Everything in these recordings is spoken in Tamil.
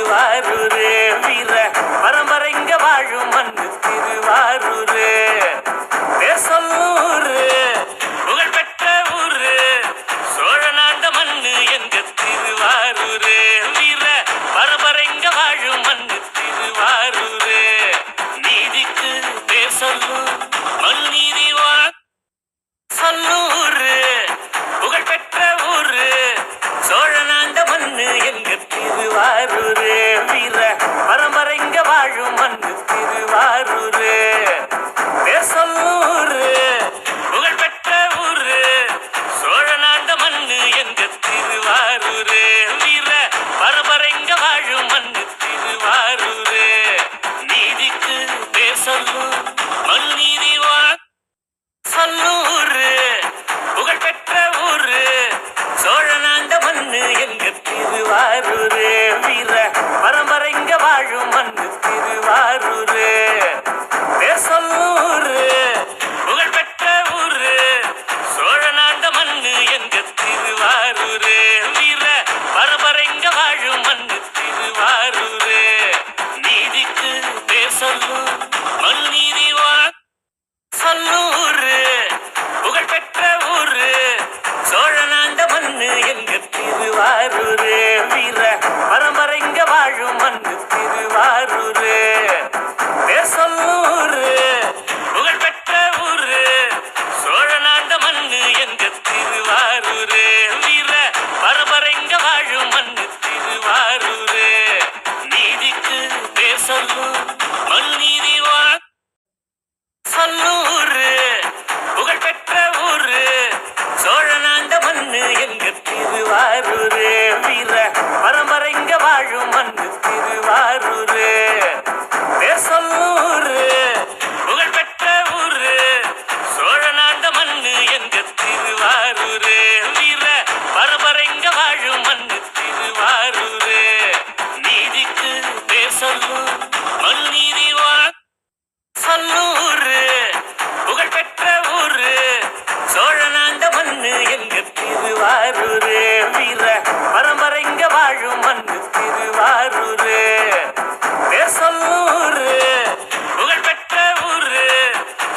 திருவாரூரே வீர பரம்பரைங்க வாழும் மண்ணு திருவாரூரே பேசல்லூரு புகழ்பெற்ற ஊரு சோழநாண்ட மண்ணு எங்க திருவாரூரே வீர பரம்பரைங்க வாழும் மண்ணு திருவாரூரே நீதிக்கு பேசல்லூர் மண் நீதி சொல்லூரு புகழ்பெற்ற ஊரு சோழநாண்ட மண்ணு எங்க திருவாரூரே வீர பரம்பரைங்க வாழும் மண்ணு திருவாரூரே பேசல்லூரு புகழ்பெற்ற ஊரு சோழநாண்ட மண்ணு எங்க திருவாரூரே வீர பரம்பரைங்க வாழும் மண்ணு திருவாரூரே நீதிக்கு பேசல்லூர் மண் நீதி சொல்லூரு புகழ்பெற்ற ஊரு சோழநாண்ட மண்ணு எங்க திருவாரூரே வீர பரம்பரைங்க வாழும் மண்ணு திருவாரூரே பேசல்லூரு புகழ்பெற்ற ஊரு சோழநாண்ட மண்ணு எங்க திருவாரூரே வீர பரம்பரைங்க வாழும் மண்ணு திருவாரூரே நீதிக்கு பேசல்லூர் மண் நீதி சொல்லூரு புகழ்பெற்ற ஊரு சோழநாண்ட மண்ணு எங்க திருவாரூரே வீர பரம்பரைங்க வாழும் மண்ணு திருவாரூரே பேசல்லூரு புகழ்பெற்ற ஊரு சோழநாண்ட மண்ணு எங்க திருவாரூரே வீர பரம்பரைங்க வாழும் மண்ணு திருவாரூரே நீதிக்கு பேசல்லூர் மண் நீதி சொல்லூரு புகழ்பெற்ற ஊரு சோழநாண்ட மண்ணு எங்க திருவாரூரே வீர பரம்பரைங்க வாழும் மண்ணு திருவாரூரே பேசல்லூரு புகழ்பெற்ற ஊரு சோழநாண்ட மண்ணு எங்க திருவாரூரே வீர பரம்பரைங்க வாழும் மண்ணு திருவாரூரே நீதிக்கு பேசல்லூர் மண் நீதி சொல்லூரு புகழ்பெற்ற ஊரு சோழநாண்ட மண்ணு எங்க திருவாரூரே வீர பரம்பரைங்க வாழும் மண்ணு திருவாரூரே பேசல்லூரு புகழ்பெற்ற ஊரு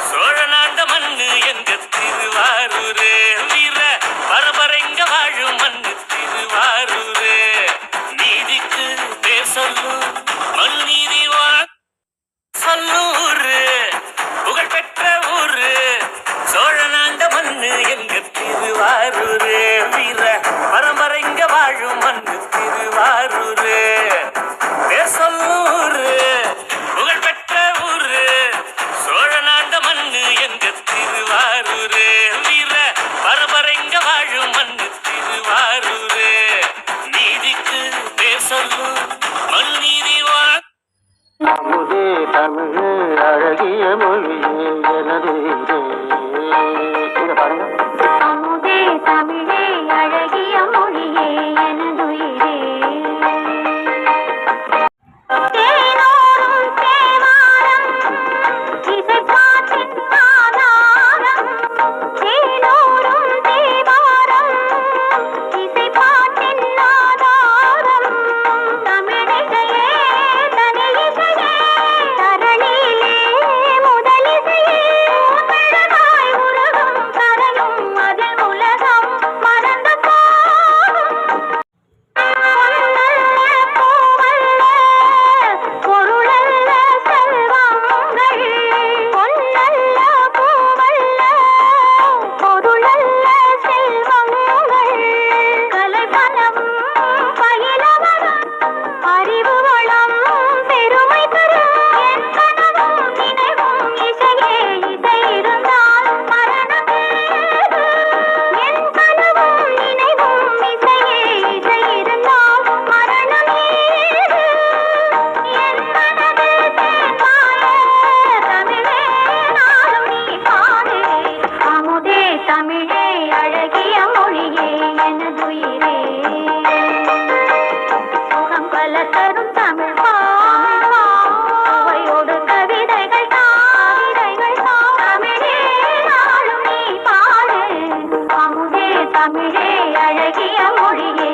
சோழநாண்ட மண்ணு எங்க திருவாரூரே வீர பரம்பரைங்க வாழும் மண்ணு திருவாரூரே நீதிக்கு பேசல்லூர் மண் நீதி சொல்லூரு புகழ்பெற்ற ஊரு சோழநாண்ட மண்ணு எங்க திருவாரூரே வீர பரம்பரைங்க வாழும் மண்ணு திருவாரூரே பேசல்லூரு புகழ்பெற்ற ஊரு சோழநாண்ட மண்ணு எங்க திருவாரூரே வீர பரம்பரைங்க வாழும் மண்ணு திருவாரூரே நீதிக்கு பேசல்லூர் மண் நீதி அமுதே தமிழே அழகிய மொழியே எனது அமுதே தமிழே அழகிய மொழியே எனதுயிரே தேனோரும் தேவாரம் இசைக்காற்றின் ஆதாரம் தேனோரும் தேவாரம் இசைக்காற்றின் ஆதாரம் தமிழிசையே தனியிசையே தரணியிலே முதலிசையே உலகாய் உலகம் கரையும் அதில் உலகம் மறந்து போகும் பொருளல்ல செல்வங்கள் பொன்னல்ல பூவல்ல பொருளல்ல செல்வங்கள் கலைபலம் பயிலவரம் அறிவு வளம் பெருமை தரும் என் கனவும் நினைவும் இசையே இசை இருந்தால் மரணம் ஏது என் கனவும் நினைவும் இசையே இசை இருந்தால் மரணம் ஏது என் மனது தேன்பாய தமிழே நாளும் நீ பாடு அமுதே தமிழே அழகிய மொழியே எனதுயிரே சுகம் பல தரும் தமிழ் பாவையோடு கவிதைகள் தமிழே நாளும் நீ பாடு அமுதே தமிழே அழகிய மொழியே